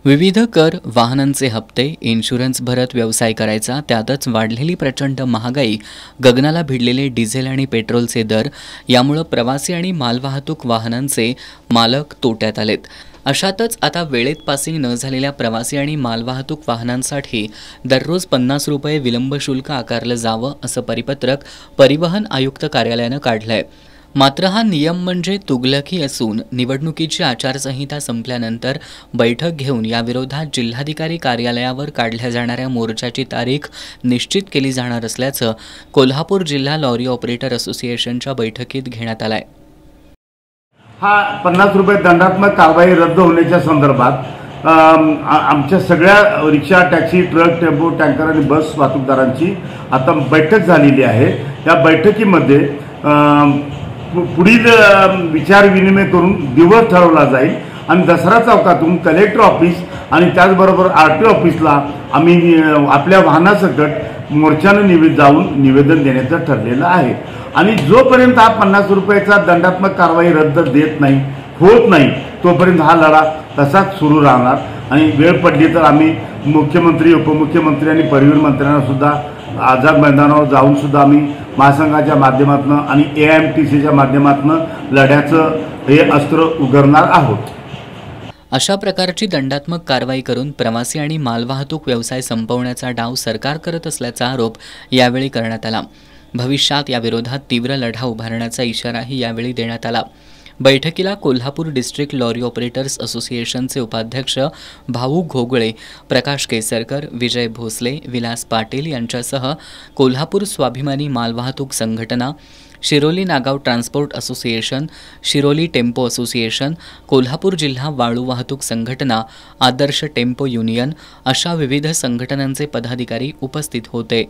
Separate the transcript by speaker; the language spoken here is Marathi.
Speaker 1: विविध कर, वाहनांचे हप्ते, इन्शुरन्स भरत व्यवसाय करायचा, त्यातच वाढलेली प्रचंड महागाई, गगनाला भिडलेले डिझेल आणि पेट्रोलचे दर यामुळे प्रवासी आणि मालवाहतूक वाहनांचे मालक तोट्यात आलेत। अशातच आता वेळेत पासिंग न झालेल्या प्रवासी आणि मालवाहतूक वाहनांसाठी दररोज 50 रुपये विलंब शुल्क आकारलं जावं असं परिपत्रक परिवहन आयुक्त कार्यालयानं काढलंय। मात्र हा नियम म्हणजे तुगलकी असून निवडणुकीची आचारसंहिता संपल्यानंतर बैठक घेऊन याविरोधात जिल्हाधिकारी कार्यालयावर काढल्या जाणाऱ्या मोर्चाची तारीख निश्चित केली जाणार असल्याचं कोल्हापूर जिल्हा लॉरी ऑपरेटर असोसिएशनच्या बैठकीत घेण्यात आलंय।
Speaker 2: हा 50 रुपये दंडात्मक कारवाई रद्द होण्याच्या संदर्भात आमच्या सगळ्या रिक्षा, टॅक्सी, ट्रक, टेम्पो, टँकर आणि बस वाहतूकदारांची आता बैठक झालेली आहे। या बैठकीमध्ये पुढील विचार विनिमय करून दिवस ठरवला जाईल आणि दसरा चौकातून कलेक्टर ऑफिस आणि त्याचबरोबर आरटीओ ऑफिसला आम्ही आपल्या वाहनासकट मोर्चाने जाऊन निवेदन देण्याचं ठरलेलं आहे। आणि जोपर्यंत हा 50 रुपयाचा दंडात्मक कारवाई रद्द होत नाही तोपर्यंत हा लढा तसाच सुरू राहणार आणि वेळ पडली तर आम्ही मुख्यमंत्री, उपमुख्यमंत्री आणि परिवहन मंत्र्यांना सुद्धा आझाद मैदानावर जाऊन सुद्धा आम्ही महासंघाच्या माध्यमातून आणि AIMTCच्या माध्यमातून लढ्याचं हे अस्त्र उगारणार आहोत।
Speaker 1: अशा प्रकारची दंडात्मक कारवाई करून प्रवासी आणि मालवाहतूक व्यवसाय संपवण्याचा डाव सरकार करत असल्याचा आरोप यावेळी करण्यात आला। भविष्यात याविरोधात तीव्र लढा उभारण्याचा इशाराही यावेळी देण्यात आला। बैठकीला कोल्हापूर डिस्ट्रिक्ट लॉरी ऑपरेटर्स असोसिएशनचे उपाध्यक्ष भाऊ घोगळे, प्रकाश केसरकर, विजय भोसले, विलास पाटील यांच्यासह कोल्हापूर स्वाभिमानी मालवाहतूक संघटना, Shiroli Nagaon transport association, Shiroli tempo association, Kolhapur जिल्हा वाळू वाहतूक संघटना, आदर्श टेम्पो युनियन अशा विविध संघटनांचे पदाधिकारी उपस्थित होते।